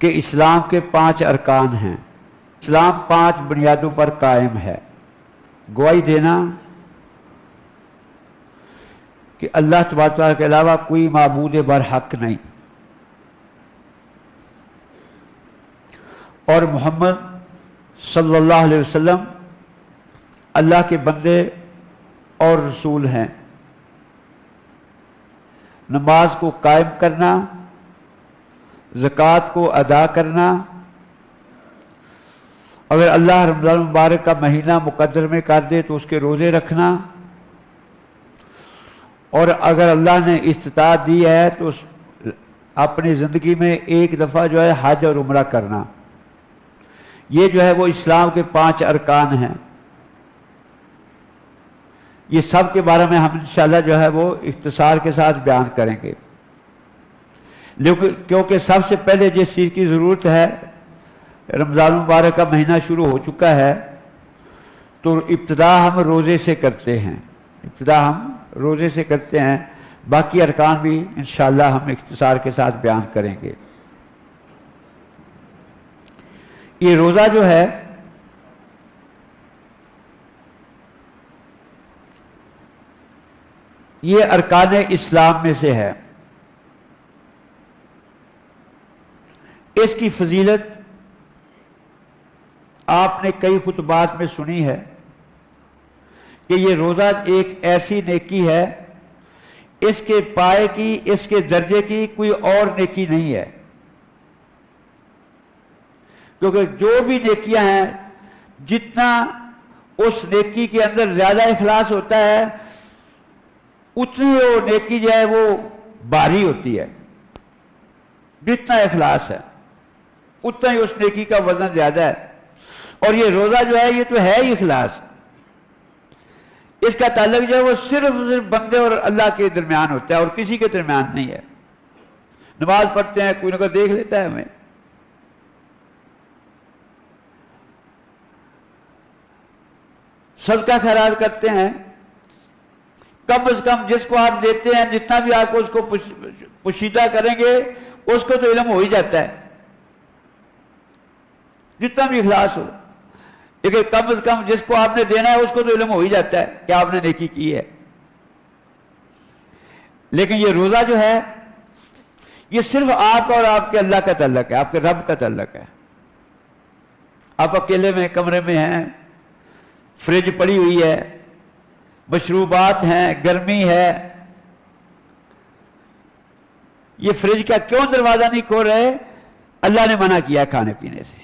کہ اسلام کے 5 ارکان ہیں، اسلام 5 بنیادوں پر قائم ہے۔ گواہی دینا کہ اللہ تبارک و تعالیٰ کے علاوہ کوئی معبود برحق نہیں، اور محمد صلی اللہ علیہ وسلم اللہ کے بندے اور رسول ہیں۔ نماز کو قائم کرنا، زکوٰۃ کو ادا کرنا، اگر اللہ رمضان المبارک کا مہینہ مقدر میں کر دے تو اس کے روزے رکھنا، اور اگر اللہ نے استطاعت دی ہے تو اپنی زندگی میں ایک دفعہ جو ہے حج اور عمرہ کرنا۔ یہ جو ہے وہ اسلام کے 5 ارکان ہیں۔ یہ سب کے بارے میں ہم انشاءاللہ جو ہے وہ اختصار کے ساتھ بیان کریں گے، کیونکہ سب سے پہلے جس چیز کی ضرورت ہے، رمضان المبارک کا مہینہ شروع ہو چکا ہے تو ابتدا ہم روزے سے کرتے ہیں، باقی ارکان بھی انشاءاللہ ہم اختصار کے ساتھ بیان کریں گے۔ یہ روزہ جو ہے یہ ارکان اسلام میں سے ہے۔ اس کی فضیلت آپ نے کئی خطبات میں سنی ہے کہ یہ روزہ ایک ایسی نیکی ہے، اس کے پائے کی، اس کے درجے کی کوئی اور نیکی نہیں ہے، کیونکہ جو بھی نیکیاں ہیں جتنا اس نیکی کے اندر زیادہ اخلاص ہوتا ہے اتنی وہ نیکی جو ہے وہ بھاری ہوتی ہے۔ جتنا اخلاص ہے اتنا ہی اس نیکی کا وزن زیادہ ہے، اور یہ روزہ جو ہے یہ تو ہے ہی اخلاص۔ اس کا تعلق جو ہے وہ صرف بندے اور اللہ کے درمیان ہوتا ہے اور کسی کے درمیان نہیں ہے۔ نماز پڑھتے ہیں، کوئی نہ کوئی دیکھ لیتا ہے ہمیں، صدقہ خیرات کرتے ہیں، کم از کم جس کو آپ دیتے ہیں جتنا بھی آپ کو اس کو پوشیدہ کریں گے اس کو تو علم ہو ہی جاتا ہے، جتنا بھی اخلاص ہو، لیکن کم از کم جس کو آپ نے دینا ہے اس کو تو علم ہو ہی جاتا ہے کہ آپ نے نیکی کی ہے۔ لیکن یہ روزہ جو ہے یہ صرف آپ اور آپ کے اللہ کا تعلق ہے، آپ کے رب کا تعلق ہے۔ آپ اکیلے میں کمرے میں ہیں، فریج پڑی ہوئی ہے، مشروبات ہیں، گرمی ہے، یہ فریج کا کیوں دروازہ نہیں کھول رہے؟ اللہ نے منع کیا کھانے پینے سے،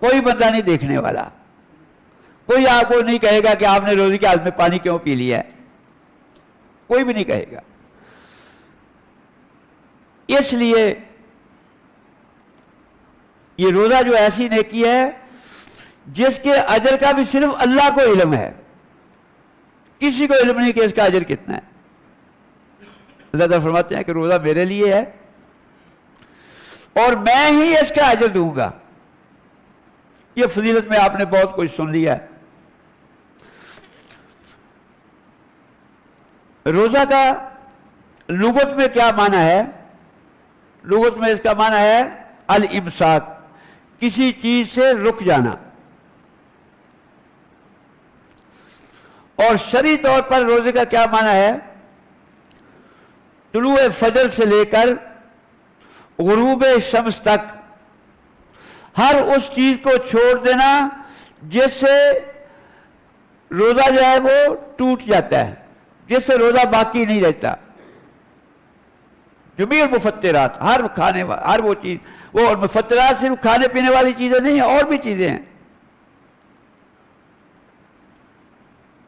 کوئی بندہ نہیں دیکھنے والا، کوئی آپ کو نہیں کہے گا کہ آپ نے روزے کے حالت میں پانی کیوں پی لیا ہے، کوئی بھی نہیں کہے گا۔ اس لیے یہ روزہ جو ایسی نیکی ہے جس کے اجر کا بھی صرف اللہ کو علم ہے، کسی کو علم نہیں کہ اس کا اجر کتنا ہے۔ اللہ تعالیٰ فرماتے ہیں کہ روزہ میرے لیے ہے اور میں ہی اس کا اجر دوں گا۔ یہ فضیلت میں آپ نے بہت کچھ سن لیا ہے۔ روزہ کا لغت میں کیا معنی ہے؟ لغت میں اس کا معنی ہے الامساک، کسی چیز سے رک جانا، اور شرعی طور پر روزے کا کیا معنی ہے؟ طلوع فجر سے لے کر غروب شمس تک ہر اس چیز کو چھوڑ دینا جس سے روزہ جو ہے وہ ٹوٹ جاتا ہے، جس سے روزہ باقی نہیں رہتا۔ جمیع المفطرات، ہر وہ چیز، وہ مفطرات صرف کھانے پینے والی چیزیں نہیں ہیں، اور بھی چیزیں ہیں،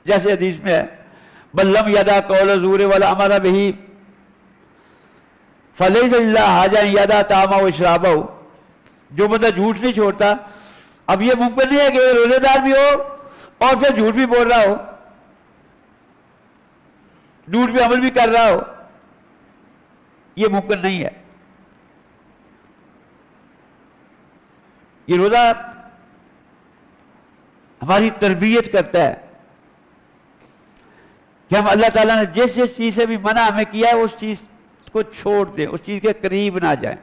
جیسے حدیث میں ہے بل لم یدع قول الزور والعمل به فلیس للہ حاجہ ان یدع طعامہ و اشرابہ۔ جو بندہ جھوٹ نہیں چھوڑتا، اب یہ ممکن نہیں ہے کہ وہ روزے دار بھی ہو اور پھر جھوٹ بھی بول رہا ہو، جھوٹ پہ عمل بھی کر رہا ہو، یہ ممکن نہیں ہے۔ یہ روزہ ہماری تربیت کرتا ہے کہ ہم اللہ تعالیٰ نے جس جس چیز سے بھی منع ہمیں کیا ہے اس چیز کو چھوڑ دیں، اس چیز کے قریب نہ جائیں۔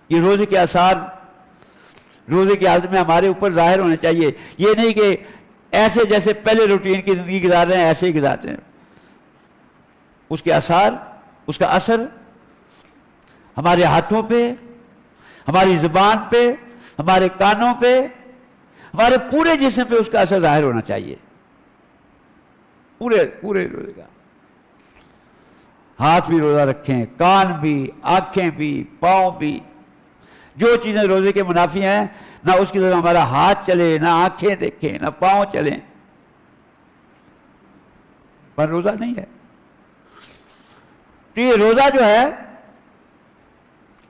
یہ روزے کے آثار روزے کی حالت میں ہمارے اوپر ظاہر ہونے چاہیے. یہ نہیں کہ ایسے جیسے پہلے روٹین کی زندگی گزار رہے ہیں ایسے ہی گزارتے ہیں. اس کے آثار، اس کا اثر ہمارے ہاتھوں پہ، ہماری زبان پہ، ہمارے کانوں پہ، ہمارے پورے جسم پہ اس کا اثر ظاہر ہونا چاہیے. پورے روزے کا. ہاتھ بھی روزہ رکھیں، کان بھی، آنکھیں بھی، پاؤں بھی. جو چیزیں روزے کے منافی ہیں نہ اس کی طرح ہمارا ہاتھ چلے، نہ آنکھیں دیکھیں، نہ پاؤں چلیں. پر روزہ نہیں ہے. تو یہ روزہ جو ہے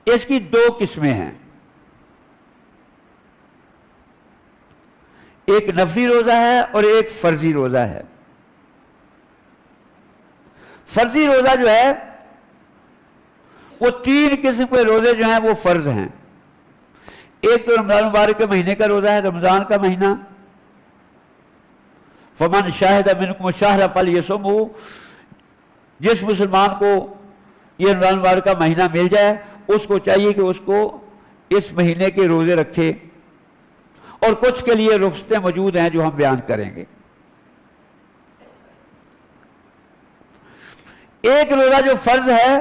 اس کی دو قسمیں ہیں. ایک نفلی روزہ ہے اور ایک فرضی روزہ ہے. فرضی روزہ جو ہے وہ 3 قسم کے روزے جو ہیں وہ فرض ہیں. ایک تو رمضان مبارک کے مہینے کا روزہ ہے، رمضان کا مہینہ. فمن شاہد منکم الشہر فلیصمہ، جس مسلمان کو یہ رمضان مبارک کا مہینہ مل جائے اس کو چاہیے کہ اس کو اس مہینے کے روزے رکھے. اور کچھ کے لیے رخصتیں موجود ہیں جو ہم بیان کریں گے. ایک روزہ جو فرض ہے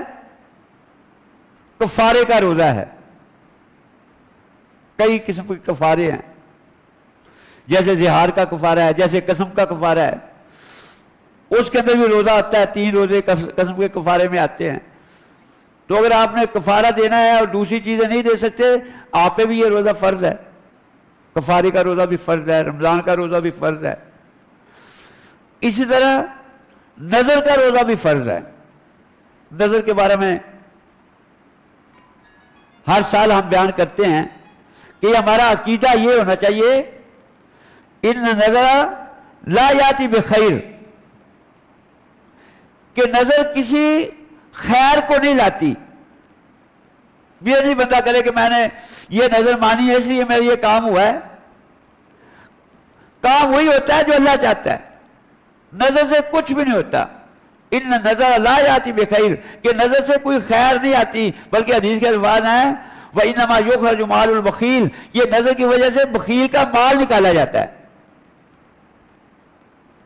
کفارے کا روزہ ہے. کئی قسم کے کفارے ہیں، جیسے زہار کا کفارہ ہے، جیسے قسم کا کفارہ ہے. اس کے اندر بھی روزہ آتا ہے. 3 روزے قسم کے کفارے میں آتے ہیں. تو اگر آپ نے کفارہ دینا ہے اور دوسری چیزیں نہیں دے سکتے، آپ پہ بھی یہ روزہ فرض ہے. کفارے کا روزہ بھی فرض ہے، رمضان کا روزہ بھی فرض ہے. اسی طرح نظر کا روزہ بھی فرض ہے. نظر کے بارے میں ہر سال ہم بیان کرتے ہیں کہ ہمارا عقیدہ یہ ہونا چاہیے، ان نظر لا یاتی بخیر، کہ نظر کسی خیر کو نہیں لاتی. یہ نہیں بندہ کرے کہ میں نے یہ نظر مانی ہے اس لیے میرا یہ کام ہوا ہے. کام وہی ہوتا ہے جو اللہ چاہتا ہے. نظر سے کچھ بھی نہیں ہوتا. ان نظر لا یاتی بخیر، کہ نظر سے کوئی خیر نہیں آتی، بلکہ حدیث کے الفاظ ہیں وَإِنَّمَا يُخْرَجُ مَالُ الْبَخِيلِ، یہ نظر کی وجہ سے بخیل کا مال نکالا جاتا ہے.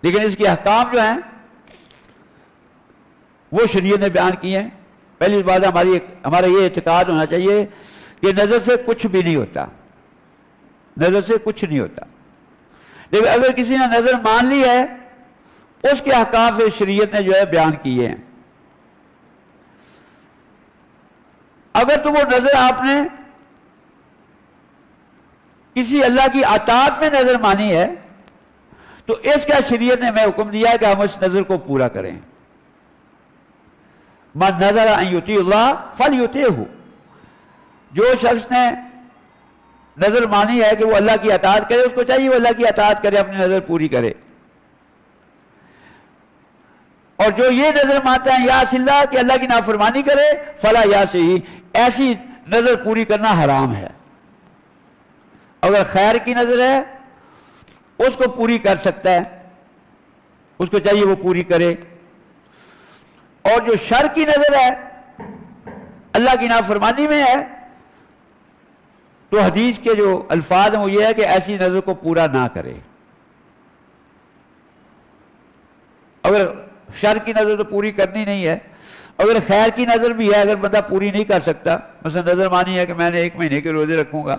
لیکن اس کے احکام جو ہیں وہ شریعت نے بیان کیے ہیں. پہلی بات ہمارا یہ اعتقاد ہونا چاہیے کہ نظر سے کچھ بھی نہیں ہوتا. نظر سے کچھ نہیں ہوتا. لیکن اگر کسی نے نظر مان لی ہے اس کے احکام سے شریعت نے جو ہے بیان کیے ہیں. اگر تو وہ نظر آپ نے کسی اللہ کی اطاعت میں نظر مانی ہے تو اس کا شریعت نے ہمیں حکم دیا ہے کہ ہم اس نظر کو پورا کریں. من نظر ان یطیع اللہ فلیطیعہ، جو شخص نے نظر مانی ہے کہ وہ اللہ کی اطاعت کرے اس کو چاہیے وہ اللہ کی اطاعت کرے، اپنی نظر پوری کرے. اور جو یہ نظر مانتا ہے یاس اللہ کہ اللہ کی نافرمانی کرے فلا یاسہ، ایسی نظر پوری کرنا حرام ہے. اگر خیر کی نظر ہے اس کو پوری کر سکتا ہے، اس کو چاہیے وہ پوری کرے. اور جو شر کی نظر ہے اللہ کی نافرمانی میں ہے تو حدیث کے جو الفاظ ہیں وہ یہ ہے کہ ایسی نظر کو پورا نہ کرے. اگر شر کی نظر تو پوری کرنی نہیں ہے، اگر خیر کی نظر بھی ہے اگر بندہ پوری نہیں کر سکتا، مثلا نظر مانی ہے کہ میں نے 1 مہینے کے روزے رکھوں گا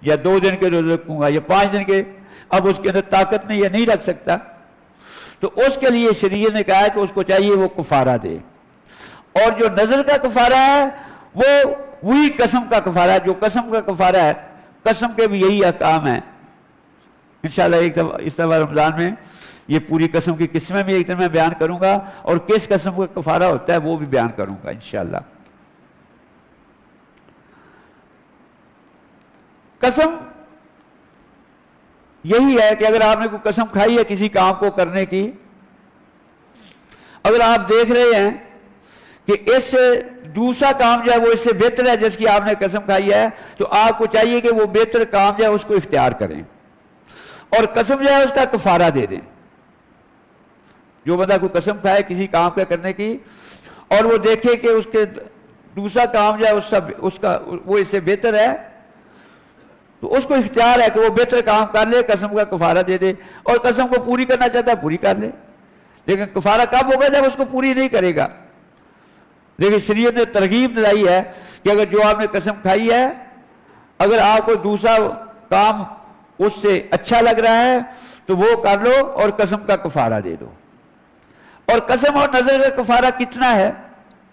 یا 2 دن کے روزے رکھوں گا یا 5 دن کے، اب اس کے اندر طاقت نہیں ہے، نہیں رکھ سکتا، تو اس کے لیے شریعت نے کہا ہے کہ اس کو چاہیے وہ کفارہ دے. اور جو نظر کا کفارہ ہے وہ وہی قسم کا کفارہ ہے. جو قسم کا کفارہ ہے، قسم کے بھی یہی احکام ہیں. انشاءاللہ ایک دفعہ اس دفعہ رمضان میں یہ پوری قسم کی قسمیں بھی ایک دن میں بیان کروں گا اور کس قسم کا کفارہ ہوتا ہے وہ بھی بیان کروں گا انشاءاللہ. قسم یہی ہے کہ اگر آپ نے کوئی قسم کھائی ہے کسی کام کو کرنے کی، اگر آپ دیکھ رہے ہیں کہ اس سے دوسرا کام جو ہے وہ اس سے بہتر ہے جس کی آپ نے قسم کھائی ہے، تو آپ کو چاہیے کہ وہ بہتر کام جو ہے اس کو اختیار کریں اور قسم جو ہے اس کا کفارہ دے دیں. جو بندہ کوئی قسم کھائے کسی کام کا کرنے کی اور وہ دیکھے کہ اس کے دوسرا کام جو ہے اس کا وہ اس سے بہتر ہے تو اس کو اختیار ہے کہ وہ بہتر کام کر لے، قسم کا کفارہ دے دے، اور قسم کو پوری کرنا چاہتا ہے پوری کر لے، لیکن کفارہ کب ہوگا جب اس کو پوری نہیں کرے گا۔ لیکن شریعت نے ترغیب دلائی ہے کہ اگر جو آپ نے قسم کھائی ہے، اگر آپ کو دوسرا کام اس سے اچھا لگ رہا ہے تو وہ کر لو اور قسم کا کفارہ دے دو۔ اور قسم اور نظر کا کفارہ کتنا ہے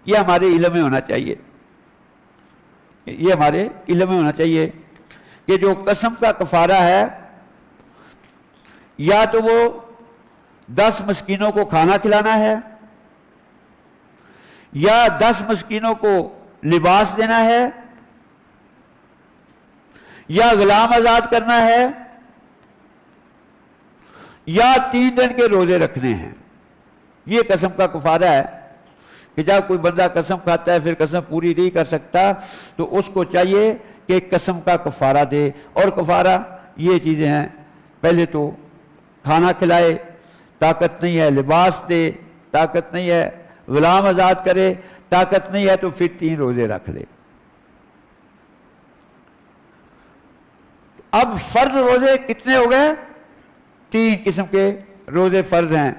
یہ ہمارے علم میں ہونا چاہیے، یہ ہمارے علم میں ہونا چاہیے کہ جو قسم کا کفارہ ہے یا تو وہ 10 مسکینوں کو کھانا کھلانا ہے، یا 10 مسکینوں کو لباس دینا ہے، یا غلام آزاد کرنا ہے، یا 3 دن کے روزے رکھنے ہیں۔ یہ قسم کا کفارہ ہے کہ جب کوئی بندہ قسم کھاتا ہے پھر قسم پوری نہیں کر سکتا تو اس کو چاہیے کہ قسم کا کفارہ دے۔ اور کفارہ یہ چیزیں ہیں، پہلے تو کھانا کھلائے، طاقت نہیں ہے لباس دے، طاقت نہیں ہے غلام آزاد کرے، طاقت نہیں ہے تو پھر 3 روزے رکھ لے۔ اب فرض روزے کتنے ہو گئے؟ 3 قسم کے روزے فرض ہیں۔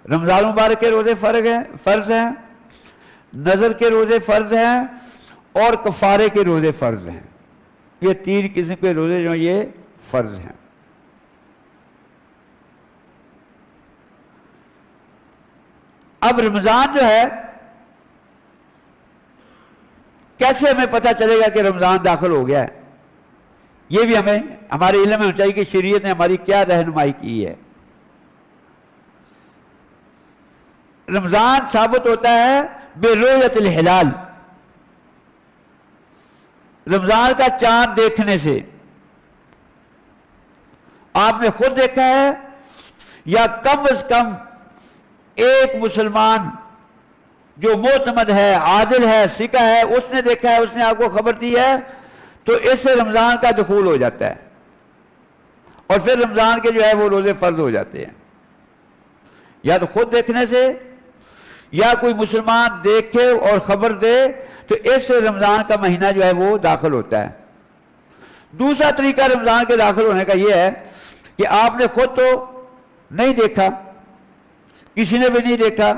رمضان مبارک کے روزے فرض ہیں، نظر کے روزے فرض ہیں، اور کفارے کے روزے فرض ہیں۔ یہ 3 قسم کے روزے جو یہ فرض ہیں۔ اب رمضان جو ہے کیسے ہمیں پتہ چلے گا کہ رمضان داخل ہو گیا ہے؟ یہ بھی ہمیں ہمارے علم میں ہونا چاہیے کہ شریعت نے ہماری کیا رہنمائی کی ہے۔ رمضان ثابت ہوتا ہے برؤیت الہلال، رمضان کا چاند دیکھنے سے۔ آپ نے خود دیکھا ہے یا کم از کم ایک مسلمان جو معتمد ہے، عادل ہے، ثقہ ہے، اس نے دیکھا ہے، اس نے آپ کو خبر دی ہے، تو اس سے رمضان کا دخول ہو جاتا ہے، اور پھر رمضان کے جو ہے وہ روزے فرض ہو جاتے ہیں۔ یا تو خود دیکھنے سے، یا کوئی مسلمان دیکھے اور خبر دے تو اس سے رمضان کا مہینہ جو ہے وہ داخل ہوتا ہے۔ دوسرا طریقہ رمضان کے داخل ہونے کا یہ ہے کہ آپ نے خود تو نہیں دیکھا، کسی نے بھی نہیں دیکھا،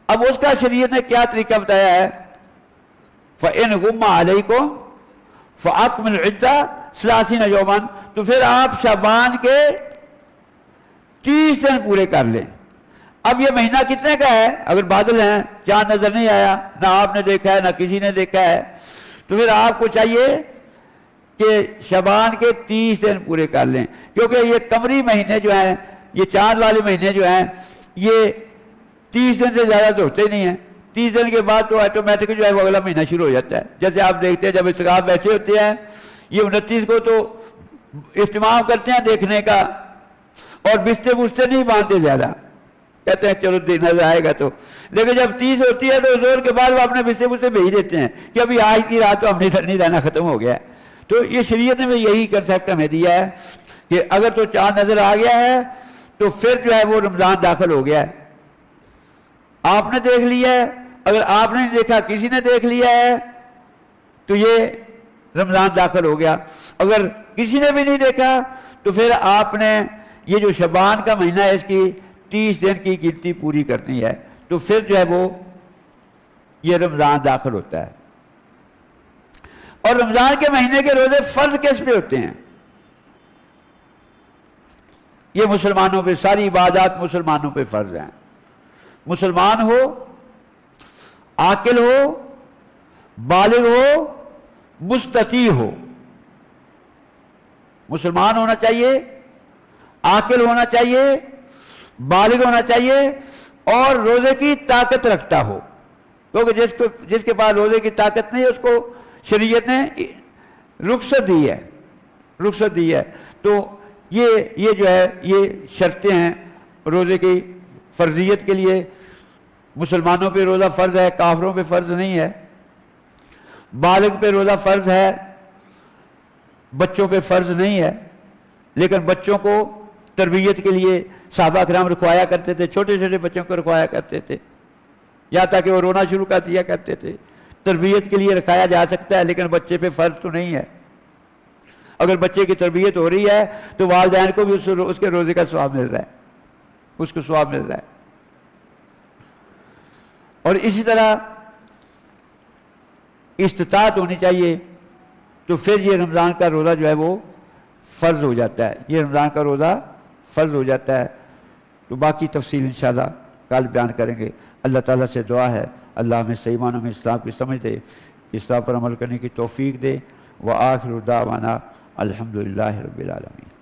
اب اس کا شریعت نے کیا طریقہ بتایا ہے؟ فَإِنْ غُمَّ عَلَيْكُمْ فَأَكْمِلُوا الْعِدَّةَ 30 يَوْمًا، تو پھر آپ شعبان کے 30 دن پورے کر لیں۔ اب یہ مہینہ کتنے کا ہے؟ اگر بادل ہیں، چاند نظر نہیں آیا، نہ آپ نے دیکھا ہے نہ کسی نے دیکھا ہے، تو پھر آپ کو چاہیے کہ شعبان کے 30 دن پورے کر لیں، کیونکہ یہ قمری مہینے جو ہیں، یہ چاند والے مہینے جو ہیں، یہ 30 دن سے زیادہ تو ہوتے ہی نہیں ہیں۔ 30 دن کے بعد تو آٹومیٹک جو ہے وہ اگلا مہینہ شروع ہو جاتا ہے۔ جیسے آپ دیکھتے ہیں جب اعتکاف بیٹھے ہوتے ہیں، یہ 29 کو تو اہتمام کرتے ہیں دیکھنے کا، اور بستے بستے نہیں باندھتے زیادہ، کہتے ہیں چلو نظر آئے گا تو، لیکن جب 30 ہوتی ہے تو زور کے بعد وہ اپنے بستے بستے بھیج دیتے ہیں کہ ابھی آج کی رات تو ہم نہیں رہنا، ختم ہو گیا ہے۔ تو یہ شریعت نے یہی کنسیپٹ ہمیں دیا ہے کہ اگر تو چاند نظر آ گیا ہے تو پھر جو ہے وہ رمضان داخل ہو گیا ہے۔ آپ نے دیکھ لیا ہے، اگر آپ نے نہیں دیکھا کسی نے دیکھ لیا ہے تو یہ رمضان داخل ہو گیا۔ اگر کسی نے بھی نہیں دیکھا تو پھر آپ نے یہ جو شعبان کا مہینہ ہے اس کی 30 دن کی گنتی پوری کرنی ہے، تو پھر جو ہے وہ یہ رمضان داخل ہوتا ہے۔ اور رمضان کے مہینے کے روزے فرض کس پہ ہوتے ہیں؟ یہ مسلمانوں پہ، ساری عبادات مسلمانوں پہ فرض ہیں۔ مسلمان ہو، عاقل ہو، بالغ ہو، مستطیع ہو، مسلمان ہونا چاہیے، عاقل ہونا چاہیے، بالغ ہونا چاہیے، اور روزے کی طاقت رکھتا ہو، کیونکہ جس کے پاس روزے کی طاقت نہیں ہے اس کو شریعت نے رخصت دی ہے۔ تو یہ جو ہے یہ شرطیں ہیں روزے کی فرضیت کے لیے۔ مسلمانوں پہ روزہ فرض ہے، کافروں پہ فرض نہیں ہے۔ بالغ پہ روزہ فرض ہے، بچوں پہ فرض نہیں ہے، لیکن بچوں کو تربیت کے لیے صحابہ کرام رکھوایا کرتے تھے، چھوٹے چھوٹے بچوں کو رکھوایا کرتے تھے، یہاں تک کہ وہ رونا شروع کر دیا کرتے تھے، تربیت کے لیے رکھایا جا سکتا ہے، لیکن بچے پہ فرض تو نہیں ہے۔ اگر بچے کی تربیت ہو رہی ہے تو والدین کو بھی اس کے روزے کا ثواب مل رہا ہے، اس کو ثواب مل رہا ہے۔ اور اسی طرح استطاعت ہونی چاہیے، تو پھر یہ رمضان کا روزہ جو ہے وہ فرض ہو جاتا ہے، یہ رمضان کا روزہ فرض ہو جاتا ہے۔ تو باقی تفصیل انشاءاللہ کل بیان کریں گے۔ اللہ تعالیٰ سے دعا ہے اللہ ہمیں صحیح معنوں میں اسلام کی سمجھ دے، اسلام پر عمل کرنے کی توفیق دے۔ وآخر دعوانا الحمدللہ رب العالمین۔